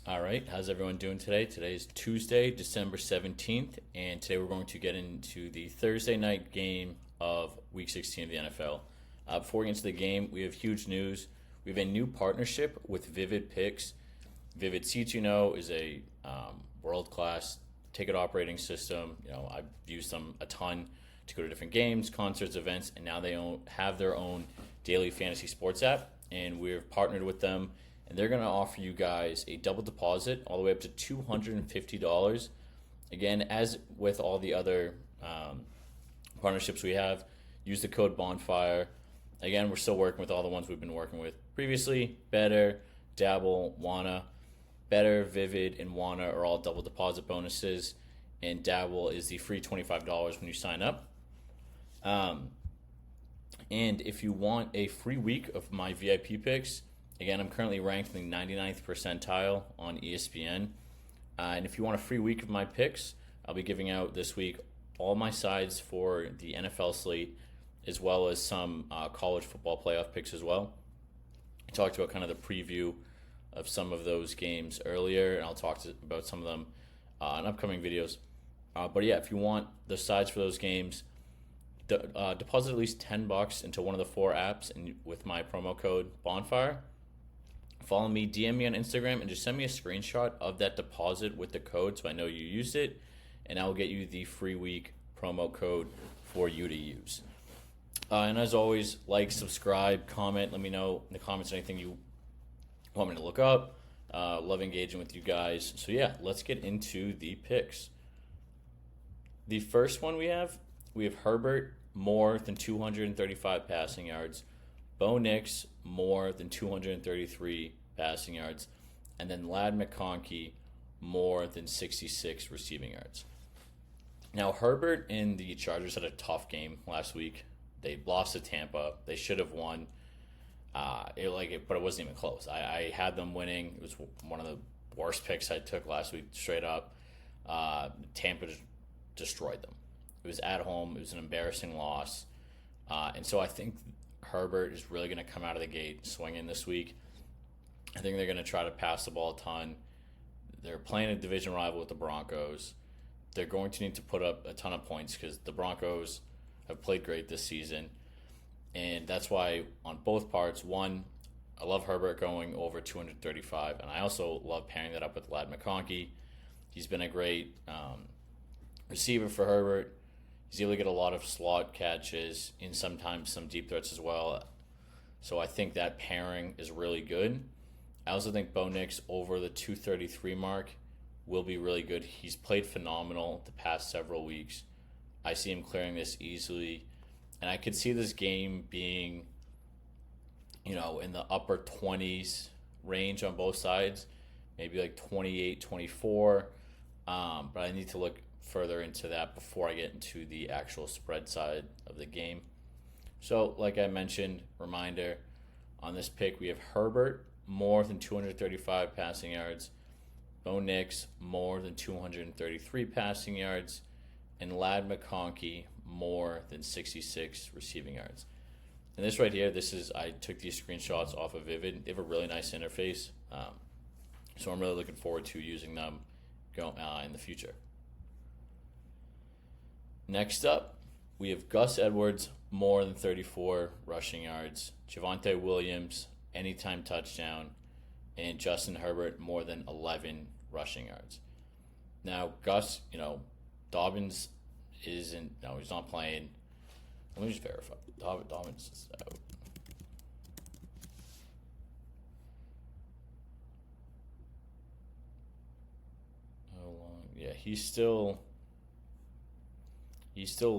All right, how's everyone doing today? Today is Tuesday, December 17th, and today we're going to get into the Thursday night game of Week 16 of the NFL. Before we get into the game, we have huge news. We have a new partnership with Vivid Picks. Vivid Seats, is a world-class ticket operating system. I've used them a ton to go to different games, concerts, events, and now they have their own daily fantasy sports app, and we've partnered with them. And they're going to offer you guys a double deposit all the way up to $250. Again, as with all the other partnerships we have, use the code Bonfire. Again, we're still working with all the ones we've been working with previously. Betr, Dabble, Wanna. Betr, Vivid, and Wanna are all double deposit bonuses. And Dabble is the free $25 when you sign up. And if you want a free week of my VIP picks, again, I'm currently ranked in the 99th percentile on ESPN. And if you want a free week of my picks, I'll be giving out this week all my sides for the NFL slate, as well as some college football playoff picks as well. I talked about kind of the preview of some of those games earlier, and I'll talk about some of them in upcoming videos. But yeah, if you want the sides for those games, deposit at least $10 into one of the 4 apps and with my promo code Bonfire. Follow me, DM me on Instagram, and just send me a screenshot of that deposit with the code so I know you used it, and I will get you the free week promo code for you to use. And as always, like, subscribe, comment. Let me know in the comments anything you want me to look up. Love engaging with you guys. So yeah, let's get into the picks. The first one we have Herbert more than 235 passing yards. Bo Nix more than 233 passing yards, and then Ladd McConkey more than 66 receiving yards. Now, Herbert and the Chargers had a tough game last week. They lost to Tampa. They should have won. But it wasn't even close. I had them winning. It was one of the worst picks I took last week, straight up. Tampa just destroyed them. It was at home. It was an embarrassing loss. And so I think Herbert is really going to come out of the gate swinging this week. I think they're going to try to pass the ball a ton. They're playing a division rival with the Broncos. They're going to need to put up a ton of points because the Broncos have played great this season. And that's why on both parts, one, I love Herbert going over 235, and I also love pairing that up with Ladd McConkey. He's been a great receiver for Herbert. He's able to get a lot of slot catches and sometimes some deep threats as well. So I think that pairing is really good. I also think Bo Nix over the 233 mark will be really good. He's played phenomenal the past several weeks. I see him clearing this easily. And I could see this game being, in the upper 20s range on both sides. Maybe like 28, 24. But I need to look further into that before I get into the actual spread side of the game. So, like I mentioned, reminder, on this pick we have Herbert more than 235 passing yards, Bo Nix more than 233 passing yards, and Ladd McConkey more than 66 receiving yards. And this right here, I took these screenshots off of Vivid. They have a really nice interface, so I'm really looking forward to using them in the future. Next up, we have Gus Edwards, more than 34 rushing yards, Javonte Williams, anytime touchdown, and Justin Herbert, more than 11 rushing yards. Now, Gus, Dobbins he's not playing. Let me just verify. Dobbins is out. How long? Yeah, he's still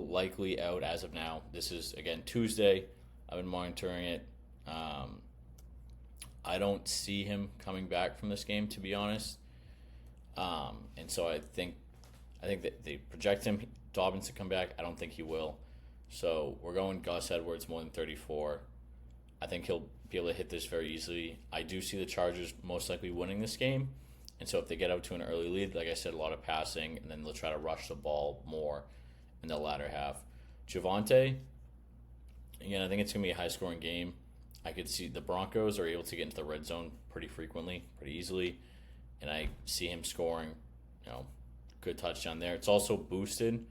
likely out as of now. This is, again, Tuesday. I've been monitoring it. I don't see him coming back from this game, to be honest. And so I think that they project Dobbins to come back. I don't think he will. So we're going Gus Edwards more than 34. I think he'll be able to hit this very easily. I do see the Chargers most likely winning this game. And so if they get out to an early lead, like I said, a lot of passing, and then they'll try to rush the ball more in the latter half. Javonte, again, I think it's going to be a high-scoring game. I could see the Broncos are able to get into the red zone pretty frequently, pretty easily. and I see him scoring, good touchdown there. It's also boosted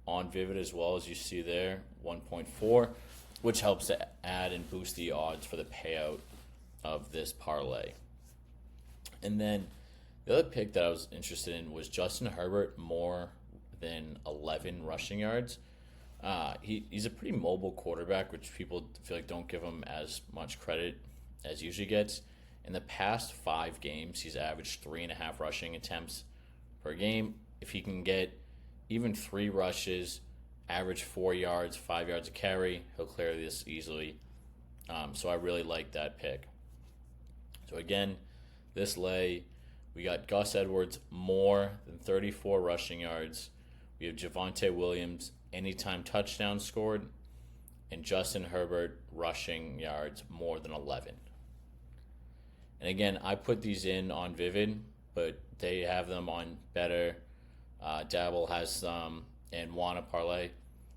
on Vivid as well, as you see there, 1.4, which helps to add and boost the odds for the payout of this parlay. And then the other pick that I was interested in was Justin Herbert more than 11 rushing yards. He's a pretty mobile quarterback, which people feel like don't give him as much credit as usually gets. In the past 5 games, he's averaged 3.5 rushing attempts per game. If he can get even 3 rushes, average 4 yards, 5 yards a carry, he'll clear this easily. So I really like that pick. So again, this lay, we got Gus Edwards more than 34 rushing yards. We have Javonte Williams anytime touchdown scored, and Justin Herbert rushing yards more than 11. And again, I put these in on Vivid, but they have them on Betr. Dabble has them, and Wanna Parlay.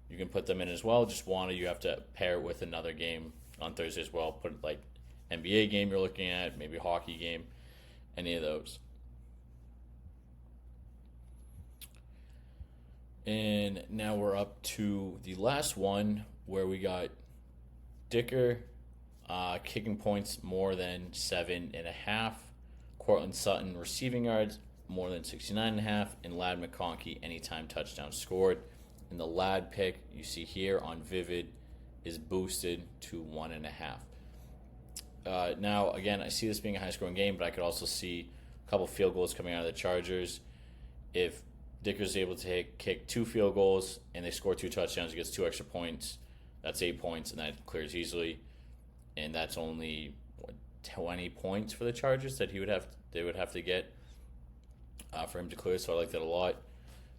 You can put them in as well. Just Wanna, you have to pair it with another game on Thursday as well. Put like NBA game you're looking at, maybe hockey game, any of those. And now we're up to the last one where we got Dicker kicking points more than 7.5. Cortland Sutton receiving yards more than 69.5. And Ladd McConkey anytime touchdown scored. And the Ladd pick you see here on Vivid is boosted to 1.5. Now, again, I see this being a high-scoring game, but I could also see a couple field goals coming out of the Chargers. If Dicker's able to kick 2 field goals and they score 2 touchdowns, he gets 2 extra points. That's 8 points, and that clears easily. And that's only 20 points for the Chargers that they would have to get for him to clear. So I like that a lot.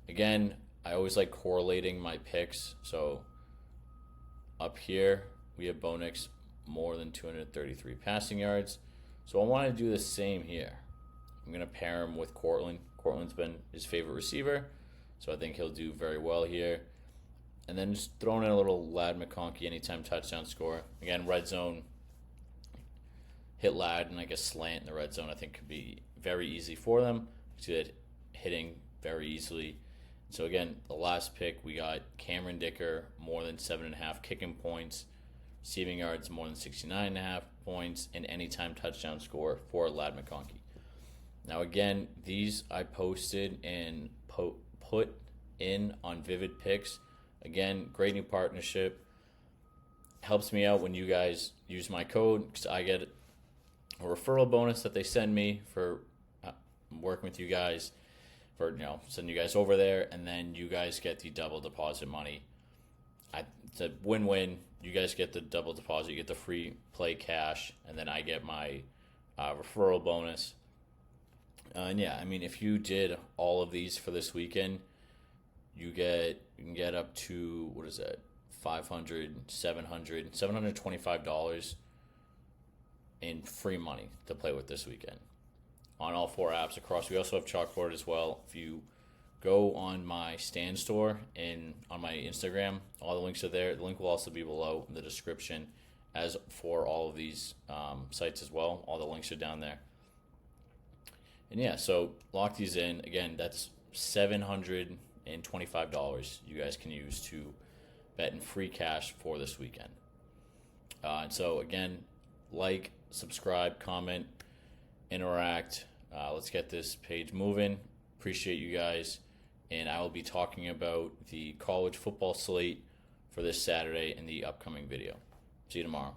Again, I always like correlating my picks. So up here we have Bonix more than 233 passing yards. So I want to do the same here. I'm going to pair him with Cortland. Cortland's been his favorite receiver, so I think he'll do very well here. And then just throwing in a little Ladd McConkey anytime touchdown score. Again, red zone, hit Ladd and like a slant in the red zone I think could be very easy for them. See that hitting very easily. So again, the last pick, we got Cameron Dicker more than 7.5 kicking points, receiving yards more than 69.5 points, and anytime touchdown score for Ladd McConkey. Now again, these I posted and put in on Vivid Picks. Again, great new partnership. Helps me out when you guys use my code, because I get a referral bonus that they send me for working with you guys, for sending you guys over there, and then you guys get the double deposit money. It's a win-win. You guys get the double deposit, you get the free play cash, and then I get my referral bonus. And yeah, I mean, if you did all of these for this weekend, you can get up to, what is that, $725 in free money to play with this weekend on all 4 apps across. We also have Chalkboard as well. If you go on my Stand store and on my Instagram, all the links are there. The link will also be below in the description, as for all of these sites as well. All the links are down there. And yeah, so lock these in. Again, that's $725 you guys can use to bet in free cash for this weekend. And so again, like, subscribe, comment, interact. Let's get this page moving. Appreciate you guys. And I will be talking about the college football slate for this Saturday in the upcoming video. See you tomorrow.